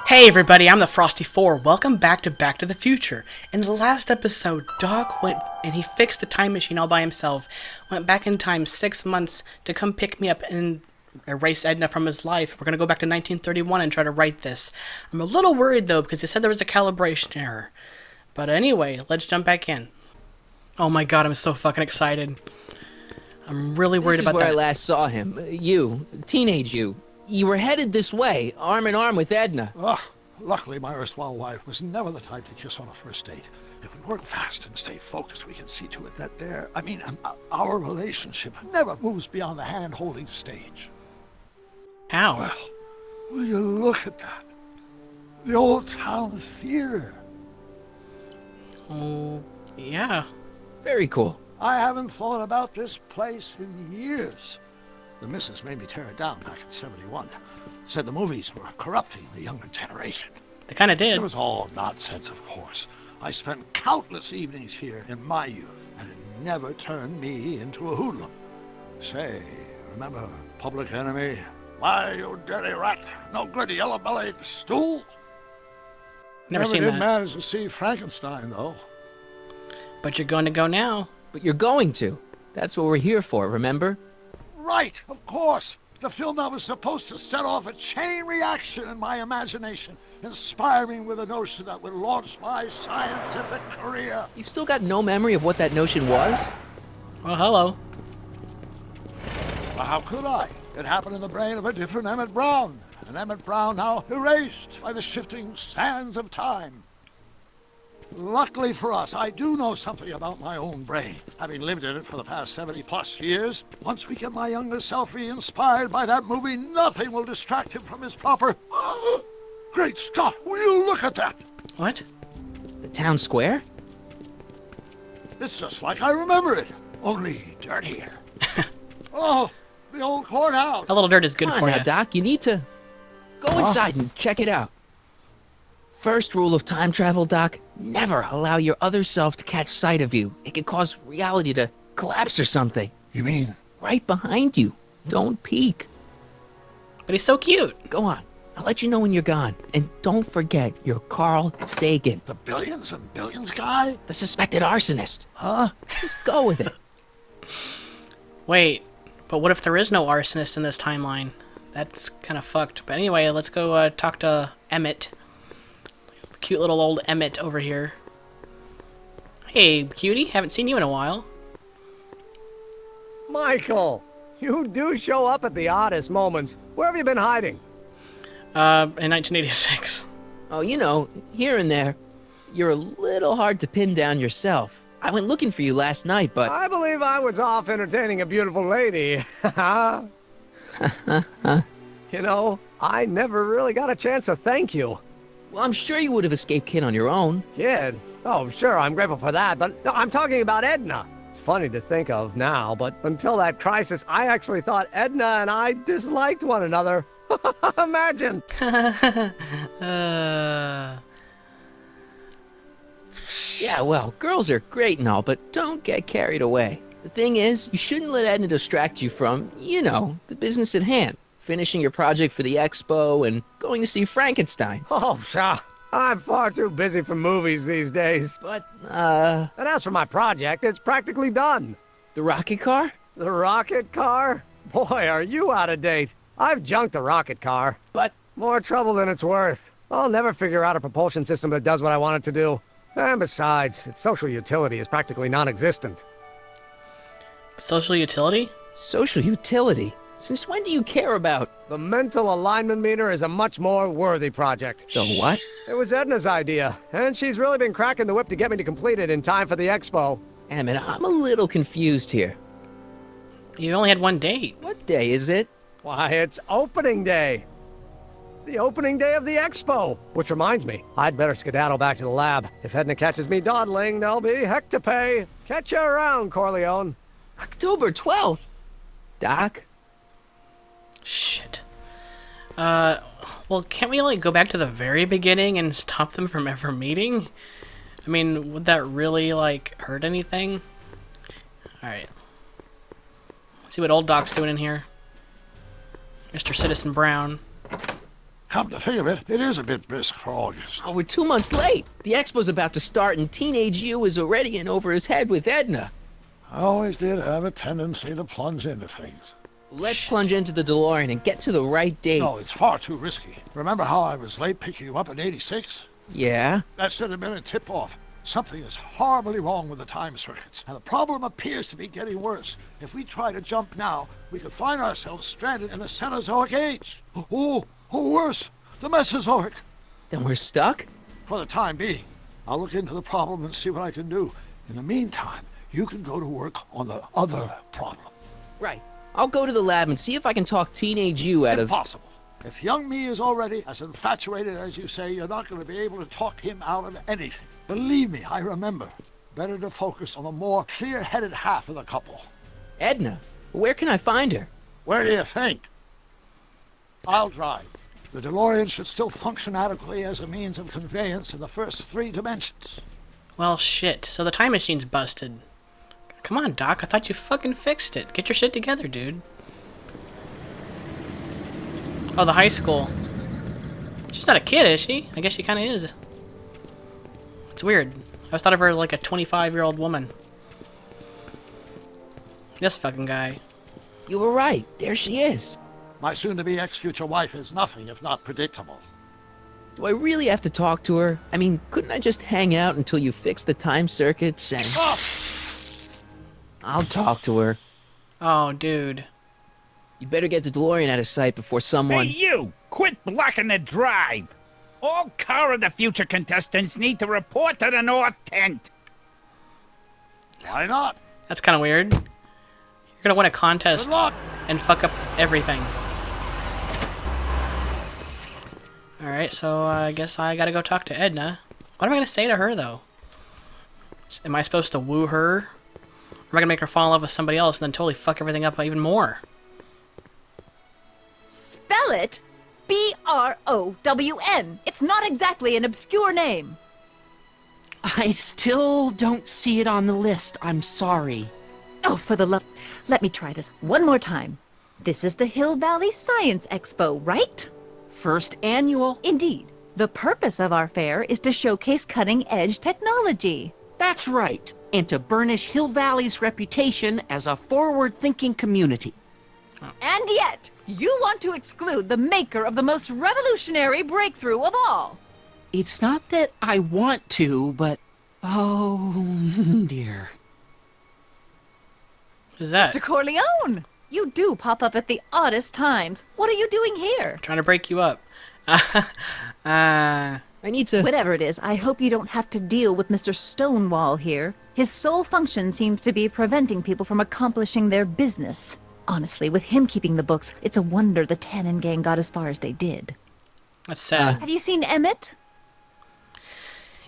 Hey everybody, I'm the Frosty 4. Welcome back to the Future. In the last episode, Doc went and he fixed the time machine all by himself. Went back in time 6 months to come pick me up and erase Edna from his life. We're going to go back to 1931 and try to write this. I'm a little worried though because they said there was a calibration error. But anyway, let's jump back in. Oh my god, I'm so fucking excited. I'm really worried about that. This is where I last saw him. You, teenage you. You were headed this way, arm in arm with Edna. Ugh. Luckily, my erstwhile wife was never the type to kiss on a first date. If we work fast and stay focused, we can see to it that our relationship never moves beyond the hand-holding stage. How? Well, will you look at that? The old town theater. Oh, yeah. Very cool. I haven't thought about this place in years. The missus made me tear it down back in '71. Said the movies were corrupting the younger generation. They kind of did. It was all nonsense, of course. I spent countless evenings here in my youth, and it never turned me into a hoodlum. Say, remember Public Enemy? Why, you dirty rat, no good yellow-bellied stool? Never seen did that. manage to see Frankenstein, though. But you're going to go now. But you're going to. That's what we're here for, remember? Right, of course. The film that was supposed to set off a chain reaction in my imagination, inspiring with a notion that would launch my scientific career. You've still got no memory of what that notion was? Well, hello. Well, how could I? It happened in the brain of a different Emmett Brown. An Emmett Brown now erased by the shifting sands of time. Luckily for us, I do know something about my own brain, having lived in it for the past 70-plus years. Once we get my younger self re-inspired by that movie, nothing will distract him from his proper... Great Scott, will you look at that? What? The town square? It's just like I remember it, only dirtier. Oh, the old courthouse. A little dirt is good Come for on you. now, Doc, you need to go inside and check it out. First rule of time travel, Doc, never allow your other self to catch sight of you. It could cause reality to collapse or something. You mean? Right behind you. Don't peek. But he's so cute. Go on. I'll let you know when you're gone. And don't forget, you're Carl Sagan, The billions and billions guy? the suspected arsonist. Huh? Just go with it. Wait, but what if there is no arsonist in this timeline? That's kind of fucked. But anyway, let's go talk to Emmett. Cute little old Emmett over here. Hey, cutie. Haven't seen you in a while. Michael, you do show up at the oddest moments. Where have you been hiding? In 1986. Oh, you know, here and there, you're a little hard to pin down yourself. I went looking for you last night, but... I believe I was off entertaining a beautiful lady. You know, I never really got a chance to thank you. Well, I'm sure you would have escaped Kid on your own. Kid? Oh, sure, I'm grateful for that, but no, I'm talking about Edna. It's funny to think of now, but until that crisis, I actually thought Edna and I disliked one another. Imagine! Yeah, well, girls are great and all, but don't get carried away. The thing is, you shouldn't let Edna distract you from, you know, the business at hand. Finishing your project for the expo and going to see Frankenstein. Oh, pshaw. I'm far too busy for movies these days. But, And as for my project, it's practically done. the rocket car? The rocket car? Boy, are you out of date. I've junked the rocket car. But, More trouble than it's worth. I'll never figure out a propulsion system that does what I want it to do. And besides, its social utility is practically non-existent. Social utility? social utility? Since when do you care about... The mental alignment meter is a much more worthy project. The what? It was Edna's idea, and she's really been cracking the whip to get me to complete it in time for the expo. Emmett, I'm a little confused here. You only had one date. What day is it? Why, it's opening day. The opening day of the expo. Which reminds me, I'd better skedaddle back to the lab. If Edna catches me dawdling, there'll be heck to pay. Catch you around, Corleone. October 12th. Doc? Shit. Well, can't we, like, go back to the very beginning and stop them from ever meeting? I mean, would that really, like, hurt anything? Alright. Let's see what old Doc's doing in here. Mr. Citizen Brown. Come to think of it, it is a bit brisk for August. Oh, we're 2 months late. The expo's about to start and teenage you is already in over his head with Edna. I always did have a tendency to plunge into things. Let's plunge into the DeLorean and get to the right date. No, it's far too risky. Remember how I was late picking you up in '86? Yeah? That should have been a tip-off. Something is horribly wrong with the time circuits, and the problem appears to be getting worse. If we try to jump now, we could find ourselves stranded in the Cenozoic age. Oh, worse, the Mesozoic. Then we're stuck? For the time being, I'll look into the problem and see what I can do. In the meantime, you can go to work on the other problem. Right. I'll go to the lab and see if I can talk teenage you out of... Impossible. If young me is already as infatuated as you say, you're not going to be able to talk him out of anything. Believe me, I remember. Better to focus on the more clear-headed half of the couple. Edna, where can I find her? Where do you think? I'll drive. The DeLorean should still function adequately as a means of conveyance in the first 3 dimensions. Well, shit. So the time machine's busted. Come on, Doc. I thought you fucking fixed it. Get your shit together, dude. Oh, the high school. She's not a kid, is she? I guess she kind of is. It's weird. I always thought of her like a 25-year-old woman. This fucking guy. You were right. There she is. My soon-to-be ex-future wife is nothing if not predictable. Do I really have to talk to her? I mean, couldn't I just hang out until you fix the time circuits and... Oh! I'll talk to her. Oh, dude. You better get the DeLorean out of sight before someone... Hey, you! Quit blocking the drive! All Car of the Future contestants need to report to the North Tent. Why not? That's kind of weird. You're gonna win a contest Good luck! and fuck up everything. Alright, so I guess I gotta go talk to Edna. What am I gonna say to her, though? Am I supposed to woo her? Or am I gonna make her fall in love with somebody else and then totally fuck everything up even more? Spell it B-R-O-W-N. It's not exactly an obscure name. I still don't see it on the list. I'm sorry. Oh, for the love... Let me try this one more time. This is the Hill Valley Science Expo, right? First annual. Indeed. The purpose of our fair is to showcase cutting-edge technology. That's right. And to burnish Hill Valley's reputation as a forward-thinking community. And yet, you want to exclude the maker of the most revolutionary breakthrough of all. It's not that I want to, but... Oh, dear. Who's that? Mr. Corleone! You do pop up at the oddest times. What are you doing here? Trying to break you up. I need to... Whatever it is, I hope you don't have to deal with Mr. Stonewall here. His sole function seems to be preventing people from accomplishing their business. Honestly, with him keeping the books, it's a wonder the Tannen gang got as far as they did. That's sad. Have you seen Emmett?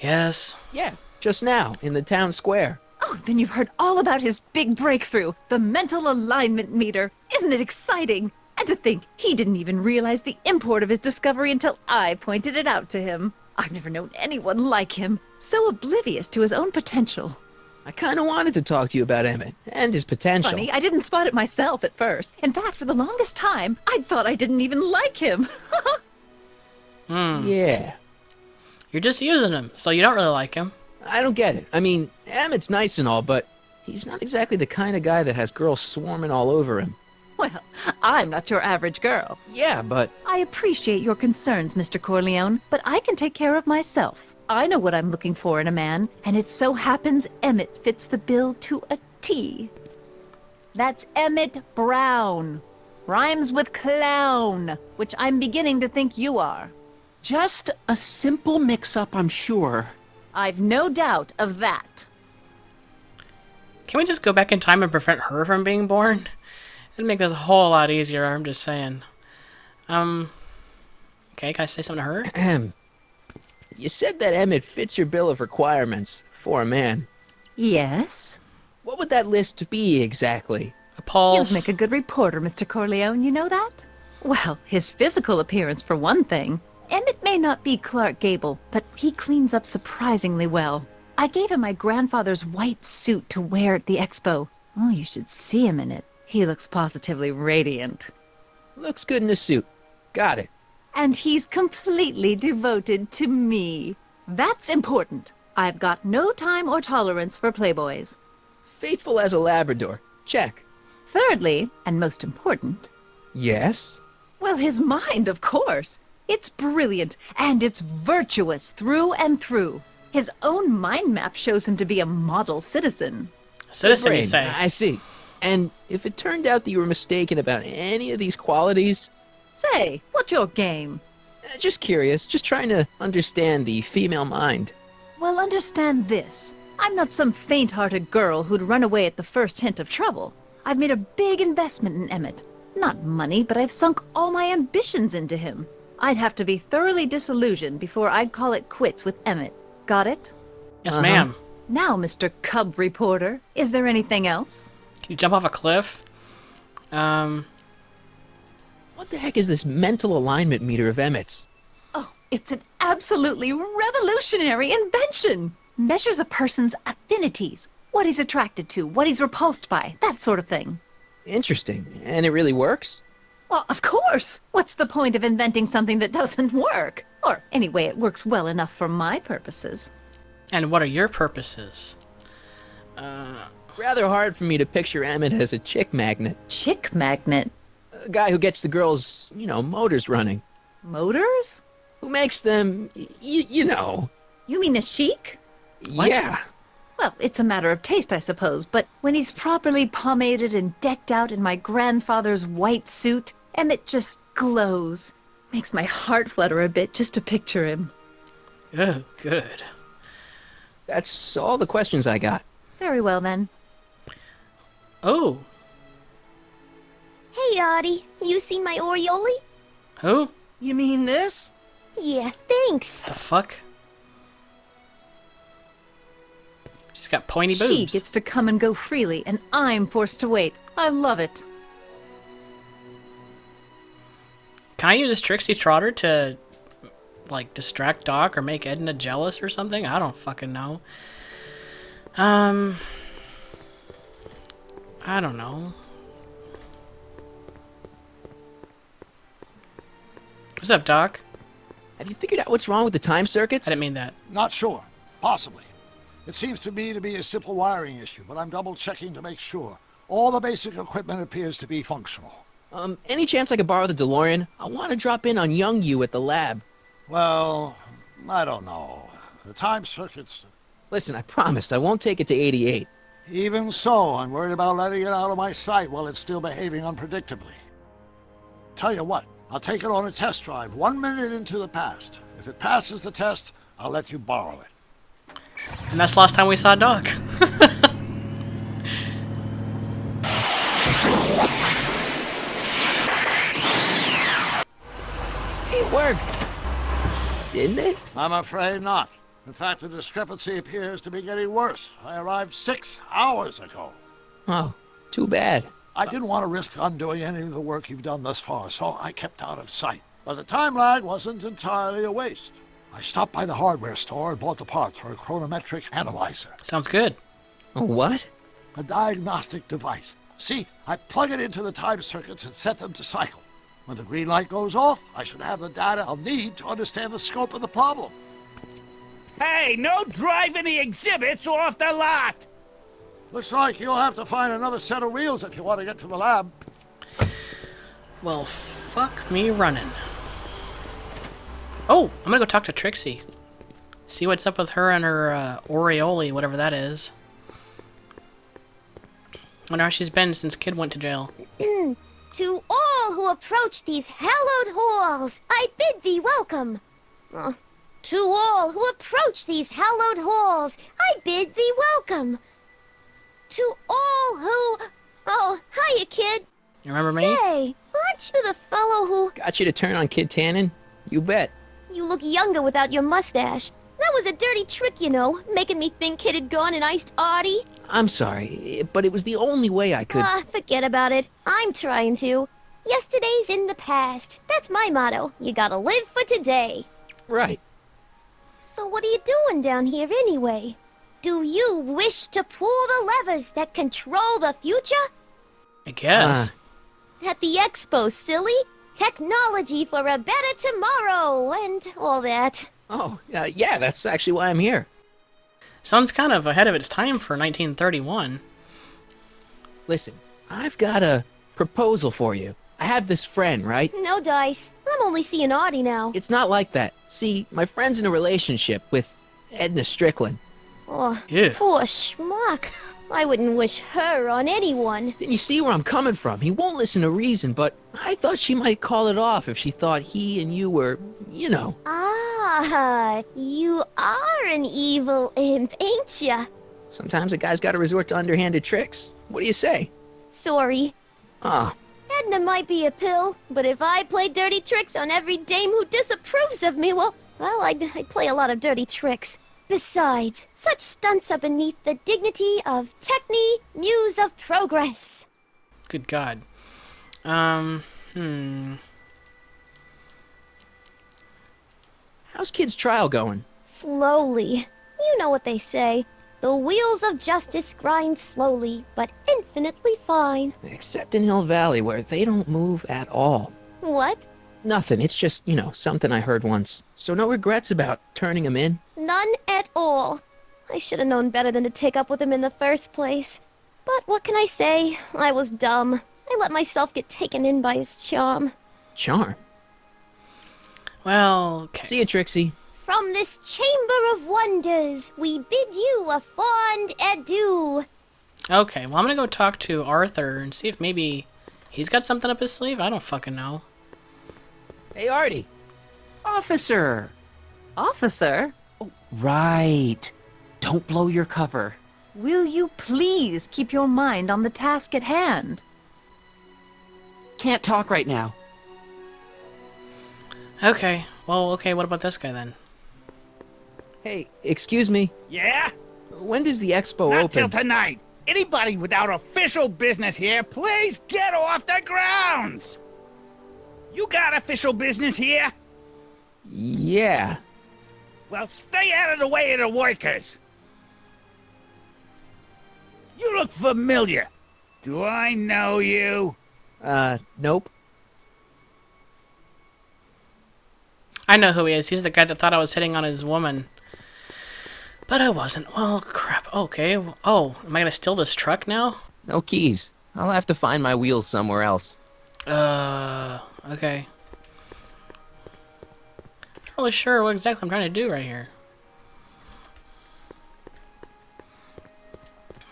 Yes. Yeah, just now, in the town square. Oh, then you've heard all about his big breakthrough, the mental alignment meter. Isn't it exciting? And to think, he didn't even realize the import of his discovery until I pointed it out to him. I've never known anyone like him, so oblivious to his own potential. I kind of wanted to talk to you about Emmett and his potential. Funny, I didn't spot it myself at first. In fact, for the longest time, I'd thought I didn't even like him. Yeah. You're just using him, so you don't really like him. I don't get it. I mean, Emmett's nice and all, but he's not exactly the kind of guy that has girls swarming all over him. Well, I'm not your average girl. Yeah, but... I appreciate your concerns, Mr. Corleone, but I can take care of myself. I know what I'm looking for in a man, and it so happens Emmett fits the bill to a T. That's Emmett Brown. Rhymes with clown, which I'm beginning to think you are. Just a simple mix-up, I'm sure. I've no doubt of that. Can we just go back in time and prevent her from being born? It'd make this a whole lot easier, I'm just saying. Okay, can I say something to her? Ahem. You said that Emmett fits your bill of requirements for a man. Yes? What would that list be exactly? A pulse. You'd make a good reporter, Mr. Corleone, you know that? Well, his physical appearance for one thing. Emmett may not be Clark Gable, but he cleans up surprisingly well. I gave him my grandfather's white suit to wear at the expo. Oh, you should see him in it. He looks positively radiant. Looks good in a suit. Got it. And he's completely devoted to me. That's important. I've got no time or tolerance for playboys. Faithful as a Labrador. Check. Thirdly, and most important, Yes? well, his mind, of course. It's brilliant, and it's virtuous through and through. His own mind map shows him to be a model citizen. Citizen, you Brain. say? I see. And if it turned out that you were mistaken about any of these qualities, Say, what's your game? just curious, just trying to understand the female mind. Well, understand this. I'm not some faint-hearted girl who'd run away at the first hint of trouble. I've made a big investment in Emmett. Not money, but I've sunk all my ambitions into him. I'd have to be thoroughly disillusioned before I'd call it quits with Emmett. Got it? Yes, ma'am. Now, Mr. Cub Reporter, is there anything else? Can you jump off a cliff? What the heck is this mental alignment meter of Emmett's? Oh, it's an absolutely revolutionary invention! Measures a person's affinities, what he's attracted to, what he's repulsed by, that sort of thing. Interesting. And it really works? Well, of course! What's the point of inventing something that doesn't work? Or, anyway, it works well enough for my purposes. And what are your purposes? Rather hard for me to picture Emmett as a chick magnet. Chick magnet? A guy who gets the girls, motors running. Motors? Who makes them, you know. You mean a chic? What? Yeah. Well, it's a matter of taste, I suppose, but when he's properly pomaded and decked out in my grandfather's white suit, Emmett just glows. Makes my heart flutter a bit just to picture him. Oh, good. That's all the questions I got. Very well, then. Oh, Hey, Artie, you seen my Oriole? who? You mean this? Yeah, thanks. The fuck? She's got pointy She boobs. gets to come and go freely, and I'm forced to wait. I love it. Can I use this Trixie Trotter to, like, distract Doc or make Edna jealous or something? I don't fucking know. I don't know. What's up, Doc? Have you figured out what's wrong with the time circuits? I didn't mean that. Not sure. Possibly. It seems to me to be a simple wiring issue, but I'm double-checking to make sure. All the basic equipment appears to be functional. Any chance I could borrow the DeLorean? I want to drop in on young you at the lab. Well, I don't know. The time circuits... Listen, I promise I won't take it to 88. Even so, I'm worried about letting it out of my sight while it's still behaving unpredictably. Tell you what, I'll take it on a test drive 1 minute into the past. If it passes the test, I'll let you borrow it. And that's the last time we saw Doc. It worked. Didn't it? I'm afraid not. In fact, the discrepancy appears to be getting worse. I arrived 6 hours ago. Oh, too bad. I didn't want to risk undoing any of the work you've done thus far, so I kept out of sight. But the time lag wasn't entirely a waste. I stopped by the hardware store and bought the parts for a chronometric analyzer. Sounds good. A what? A diagnostic device. See, I plug it into the time circuits and set them to cycle. When the green light goes off, I should have the data I'll need to understand the scope of the problem. Hey, no driving the exhibits off the lot! Looks like you'll have to find another set of wheels if you want to get to the lab. Well, fuck me running. Oh, I'm gonna go talk to Trixie. See what's up with her and her Oriole, whatever that is. Wonder how she's been since Kid went to jail. To all who approach these hallowed halls, I bid thee welcome. To all who approach these hallowed halls, I bid thee welcome. To all who... Oh, hiya, kid. You remember me? Say, aren't you the fellow who... Got you to turn on Kid Tannen? You bet. You look younger without your mustache. That was a dirty trick, you know, making me think Kid had gone and iced Artie. I'm sorry, but it was the only way I could... Forget about it. I'm trying to. Yesterday's in the past. That's my motto. You gotta live for today. Right. So what are you doing down here anyway? Do you wish to pull the levers that control the future? I guess. At the expo, silly? technology for a better tomorrow, and all that. Oh, yeah, that's actually why I'm here. Sounds kind of ahead of its time for 1931. Listen, I've got a proposal for you. I have this friend, right? No dice. I'm only seeing Audie now. It's not like that. See, my friend's in a relationship with Edna Strickland. Oh, Ew. poor schmuck. I wouldn't wish her on anyone. Then you see where I'm coming from. He won't listen to reason, but I thought she might call it off if she thought he and you were, you know. Ah, you are an evil imp, ain't ya? Sometimes a guy's got to resort to underhanded tricks. What do you say? Sorry. Ah, Edna might be a pill, but if I play dirty tricks on every dame who disapproves of me, well, I'd play a lot of dirty tricks. Besides, such stunts are beneath the dignity of Techne, Muse of Progress. Good God. how's kid's trial going? Slowly. You know what they say. The wheels of justice grind slowly, but infinitely fine. Except in Hill Valley, where they don't move at all. What? Nothing. It's just, something I heard once. So no regrets about turning him in? None at all. I should have known better than to take up with him in the first place. But what can I say? I was dumb. I let myself get taken in by his charm. Charm. Well, okay. See you, Trixie. From this chamber of wonders, we bid you a fond adieu. Okay, well, I'm gonna go talk to Arthur and see if maybe he's got something up his sleeve. I don't fucking know. Hey, Artie. Officer! Officer, Right. Don't blow your cover. will you please keep your mind on the task at hand? Can't talk right now. Okay, well, okay, what about this guy then? Hey, excuse me. Yeah? When does the expo Not open? till tonight. Anybody without official business here, please get off the grounds! You got official business here? Yeah. Well, stay out of the way of the workers. You look familiar. Do I know you? Nope. I know who he is. He's the guy that thought I was hitting on his woman. But I wasn't. Well, crap. Okay. Oh, am I gonna steal this truck now? No keys. I'll have to find my wheels somewhere else. Okay. Not really sure what exactly I'm trying to do right here.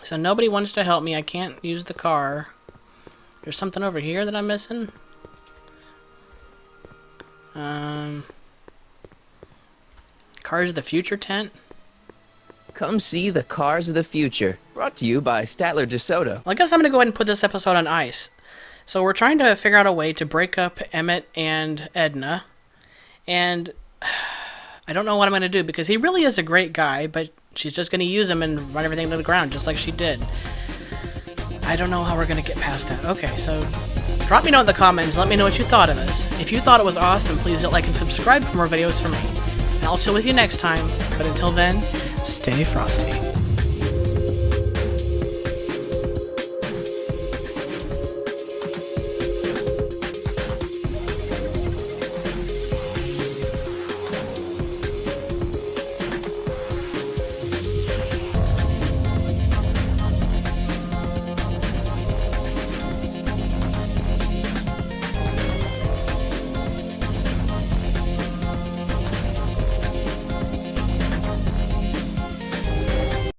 So nobody wants to help me. I can't use the car. There's something over here that I'm missing. Cars of the Future tent. Come see the cars of the future. Brought to you by Statler DeSoto. Well, I guess I'm going to go ahead and put this episode on ice. So we're trying to figure out a way to break up Emmett and Edna. And I don't know what I'm going to do because he really is a great guy, but she's just going to use him and run everything to the ground just like she did. I don't know how we're going to get past that. Okay, so drop me a note in the comments. Let me know what you thought of this. If you thought it was awesome, please hit like and subscribe for more videos from me. And I'll chill with you next time. But until then, stay frosty.